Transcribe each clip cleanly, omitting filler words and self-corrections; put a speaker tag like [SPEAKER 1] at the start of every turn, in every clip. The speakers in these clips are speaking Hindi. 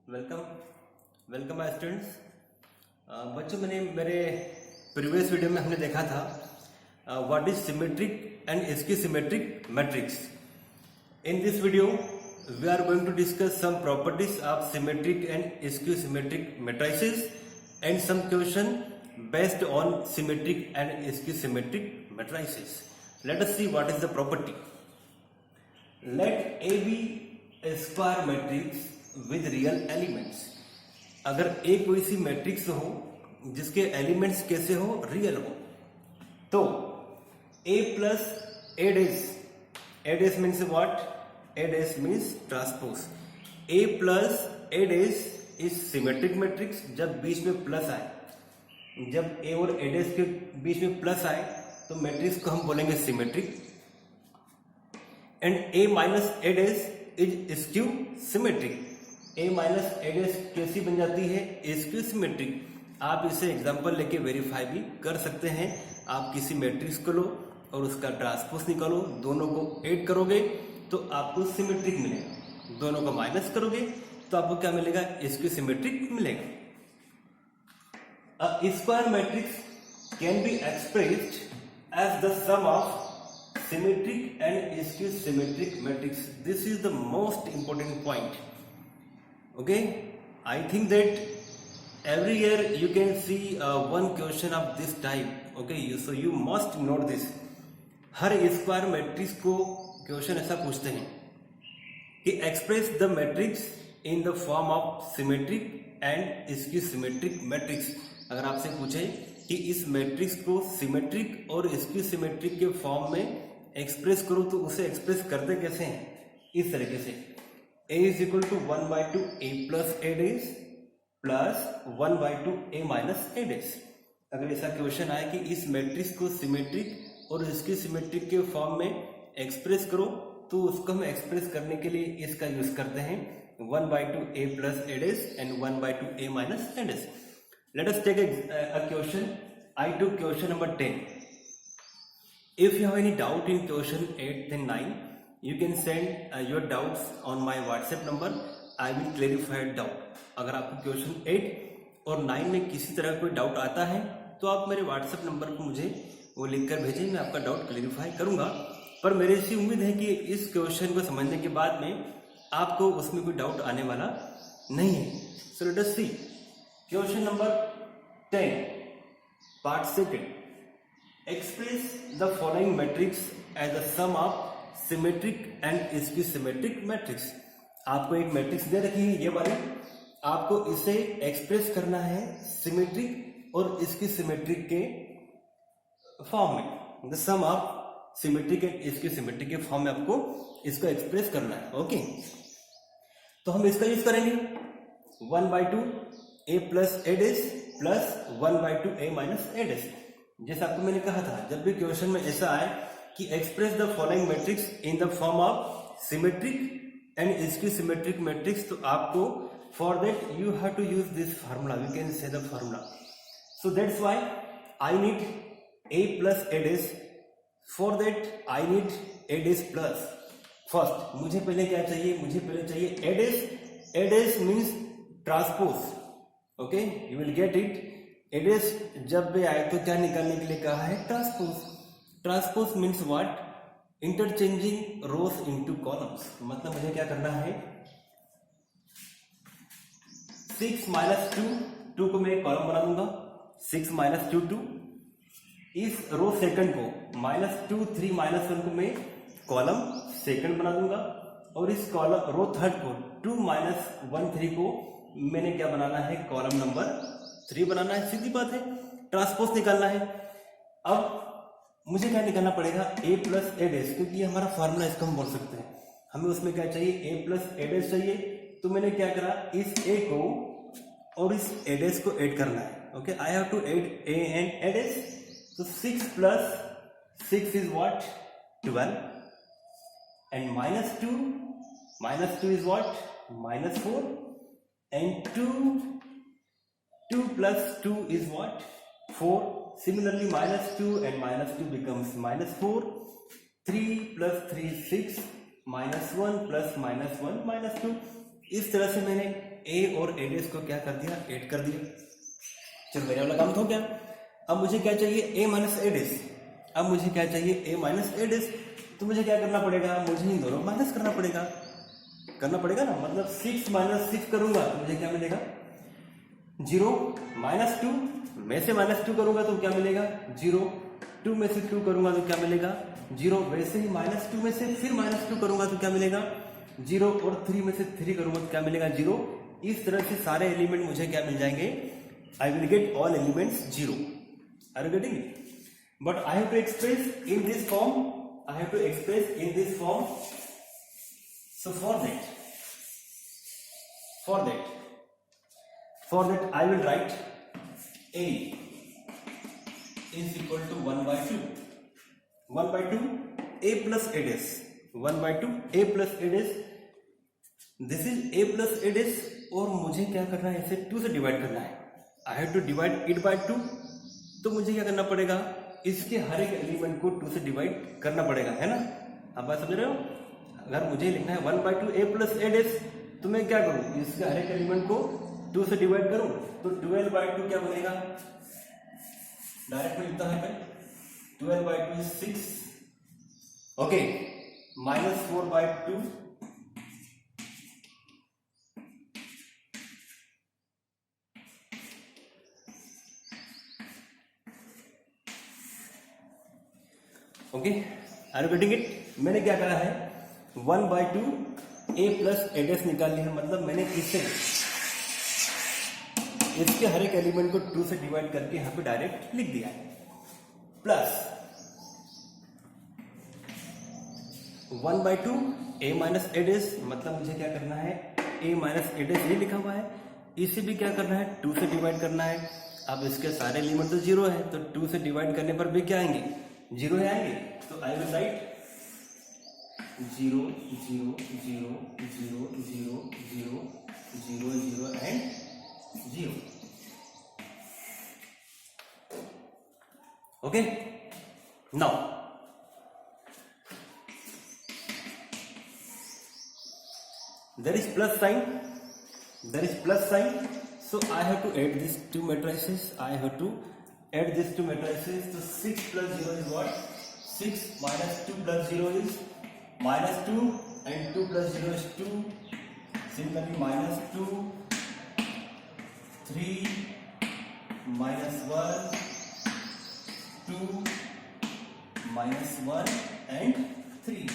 [SPEAKER 1] Welcome welcome my students. बच्चों, मैंने मेरे प्रीवियस वीडियो में हमने देखा था what is symmetric and skew symmetric matrix. In this video we are going to discuss some properties of symmetric and skew symmetric matrices and some question based on symmetric and skew symmetric matrices. Let us see what is the property. Let A B a square matrix with real elements. अगर ए कोई सी मैट्रिक्स हो जिसके एलिमेंट्स कैसे हो, रियल हो, तो A plus A dash means what? A dash means transpose. A plus A dash is symmetric matrix. जब बीच में प्लस आए, जब ए और ए डेस के बीच में प्लस आए तो मैट्रिक्स को हम बोलेंगे symmetric. And A minus A dash is skew symmetric. A minus A dash कैसी बन जाती है? Skew symmetric. आप इसे एग्जांपल लेके वेरीफाई भी कर सकते हैं। आप किसी मैट्रिक्स को लो और उसका ट्रांसपोज निकालो, दोनों को ऐड करोगे तो आपको सिमेट्रिक मिलेगा, दोनों को माइनस करोगे तो आपको क्या मिलेगा? स्क्यू सिमेट्रिक मिलेगा। A square matrix can be expressed as the sum of symmetric and skew symmetric matrix. This is the most important point. Okay, I think that every year you can see one question of this type. Okay, so you must note this. Her square matrix को क्वेश्चन ऐसा पूछते हैं कि express the matrix in the form of symmetric and skew symmetric matrix. अगर आपसे पूछे कि इस मैट्रिक्स को सिमेट्रिक और स्क्यू सिमेट्रिक के फॉर्म में एक्सप्रेस करो तो उसे एक्सप्रेस करते कैसे हैं? इस तरीके से a is equal to 1/2 a plus A dash plus 1/2 a minus A dash. अगर ऐसा क्वेश्चन आए कि इस मैट्रिक्स को सिमेट्रिक और स्क्यू सिमेट्रिक के फॉर्म में एक्सप्रेस करो तो उसको हम एक्सप्रेस करने के लिए इसका यूज करते हैं 1/2 a plus A dash and 1/2 a minus A dash. Let us take a question. I took question number 10. If you have any doubt in question 8 and 9, you can send your doubts on my WhatsApp number. I will clarify doubt. अगर आपको क्वेश्चन 8 और 9 में किसी तरह का कोई डाउट आता है तो आप मेरे WhatsApp नंबर पर मुझे वो लिख कर भेजें, मैं आपका डाउट क्लेरिफाई करूंगा। पर मेरी ऐसी उम्मीद है कि इस क्वेश्चन को समझने के बाद में आपको उसमें कोई डाउट आने वाला नहीं है। So let us see question number 10 part second. Express the following matrix as the sum of symmetric and skew symmetric matrix. आपको एक मैट्रिक्स दे रखी है ये वाली, आपको इसे एक्सप्रेस करना है सिमेट्रिक और स्क्यू सिमेट्रिक के फॉर्म में। The sum of symmetric and skew symmetric के फॉर्म में आपको इसको एक्सप्रेस करना है। ओके, तो हम इसका यूज करेंगे 1/2 a plus A dash plus 1/2 a minus A dash. जैसे आपको मैंने कहा था, जब भी क्वेश्चन में ऐसा आए कि express the following matrix in the form of symmetric and skew symmetric matrix, तो आपको for that you have to use this formula. We can say the formula. So that's why I need a plus A dash. For that I need A dash plus. First मुझे पहले क्या चाहिए? मुझे पहले चाहिए A dash. A dash means transpose. Okay, you will get it. A dash जब भी आए तो क्या निकालने के लिए कहा है? Transpose. Transpose means what? Interchanging rose into columns. मतलब मुझे क्या करना है? 6 माइनस 2 को मैं एक कॉलम बना दूंगा। 6 माइनस 2 इस रो सेकंड को -2 3 -1 को मैं कॉलम सेकंड बना दूंगा और इस कॉलम रो थर्ड को 2 -1 3 को मैंने क्या बनाना है? कॉलम नंबर 3 बनाना है। सीधी बात है, ट्रांसपोज निकालना है। अब मुझे क्या निकालना पड़ेगा? a प्लस ए डेस, क्योंकि हमारा फार्मूला इसको हम बोल सकते हैं। हमें उसमें क्या चाहिए? a प्लस ए डेस चाहिए। तो मैंने क्या करा? इस a को और इस ए डेस को ऐड करना है। Okay, I have to add a and A dash. तो 6 plus 6 is what? 12 and -2 is what? -4 and 2 plus 2 is what? 4. Similarly -2 and -2 becomes -4. 3 plus 3 is 6. -1 plus -1 -2। इस तरह से मैंने ए और ए डेस को क्या कर दिया, ऐड कर दिया। चलो मेरा वाला काम तो हो गया। अब मुझे क्या चाहिए, ए माइनस ए डेस। अब मुझे क्या चाहिए, ए माइनस ए डेस। तो मुझे क्या करना पड़ेगा, मुझे इन दोनों माइनस करना पड़ेगा ना। मतलब 6 माइनस 6 करूंगा तो मुझे क्या मिलेगा, 0 माइनस 2 में से माइनस 2 करूंगा तो क्या मिलेगा, 0। 2 में से 2 करूंगा तो क्या मिलेगा, 0। वैसे ही माइनस 2 में से फिर माइनस 2 करूंगा तो क्या मिलेगा, 0। और 3 में से 3 करूंगा तो क्या मिलेगा, 0। इस तरह से सारे एलिमेंट मुझे क्या मिल जाएंगे, I will get all elements 0। Are you getting it? But I have to express in this form, so for that I will write a is equal to 1 by 2 a plus a dash, 1 by 2 a plus a dash। This is a plus a dash और मुझे क्या करना है, इसे 2 से डिवाइड करना है। I have to divide it by 2। तो मुझे क्या करना पड़ेगा, इसके हर एक एलिमेंट को 2 से डिवाइड करना पड़ेगा, है ना। आप बात समझ रहे हो? अगर मुझे लिखना है 1 by 2 a plus a dash तो मैं क्या करूं, इसके हर एक एलिमेंट को 2 से डिवाइड करूं तो 12 by 2 क्या बनेगा, डायरेक्ट में लिखता है मैं, 12 by 2 is 6, okay, minus 4 by 2 okay. Are you getting it? मैंने क्या करा है, 1 by 2 a plus a dash निकाल लिया। मतलब मैंने इसके हर एक एलिमेंट को 2 से डिवाइड करके यहां पे डायरेक्ट लिख दिया है। Plus 1 by 2 a minus a dash, मतलब मुझे क्या करना है, a minus a dash ये लिखा हुआ है, इसे भी क्या करना है, 2 से डिवाइड करना है। अब इसके सारे एलिमेंट तो 0 है तो 2 से डिवाइड करने पर भी क्या आएंगे, 0 आएंगे। तो I will write 0 0 0 0 0 0 0 0 and 0। Okay, now there is plus sign, so I have to add these two matrices, so 6 plus 0 is what, 6 minus 2 plus 0 is minus 2 and 2 plus 0 is 2, similarly minus 2, 3 minus 1, 2 minus 1 and 3।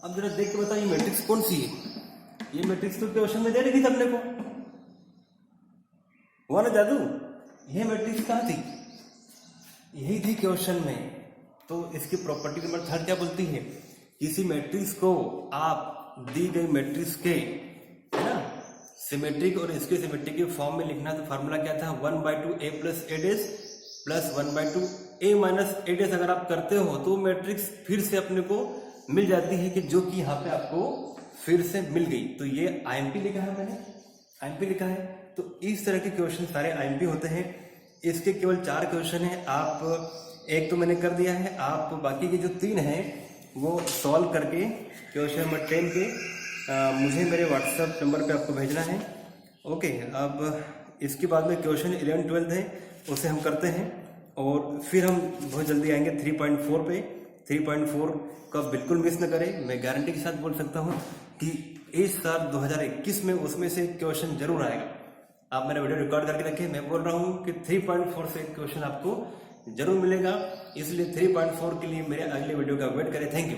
[SPEAKER 1] अब जरा देख के बताइए मैट्रिक्स कौन सी है। ये मैट्रिक्स तो क्वेश्चन में दे रही थी अपने को, हुआ ना जादू। ये मैट्रिक्स कहाँ थी, यही थी क्वेश्चन में। तो इसकी प्रॉपर्टी नंबर 3 क्या बोलती है, किसी मैट्रिक्स को आप दी गई मैट्रिक्स के, है ना, सिमेट्रिक और इसके सिमेट्रिक के फॉर्म में लिखना। तो फार्मूला क्या था, 1 by 2 a plus a dash plus 1 by 2 a minus a dash। अगर आप करते हो तो मैट्रिक्स फिर से अपने को मिल जाती है, कि जो कि यहाँ पे आपको फिर से मिल गई। तो ये आईएमपी लिखा है, मैंने आईएमपी लिखा है। तो इस तरह के क्वेश्चन सारे आईएमपी होते हैं। इसके केवल 4 क्वेश्चन हैं, आप एक तो मैंने कर दिया है, आप बाकी के जो 3 हैं वो सॉल्व करके क्वेश्चन नंबर 10 के मुझे मेरे व्हाट्सएप नंबर पे आपको भेजना है। ओके, अब इसके बाद में क्वेश्चन 11 12 है, उसे हम करते हैं और फिर हम बहुत जल्दी आएंगे 3.4 पे। 3.4 का बिल्कुल मिस न करें। मैं गारंटी के साथ बोल सकता हूँ कि इस साल 2021 में उसमें से क्वेश्चन जरूर आएगा। आप मेरा वीडियो रिकॉर्ड करके रखें, मैं बोल रहा हूँ कि 3.4 से क्वेश्चन आपको जरूर मिलेगा। इसलिए 3.4 के लिए मेरे अगले वीडियो का वेट करें। Thank you.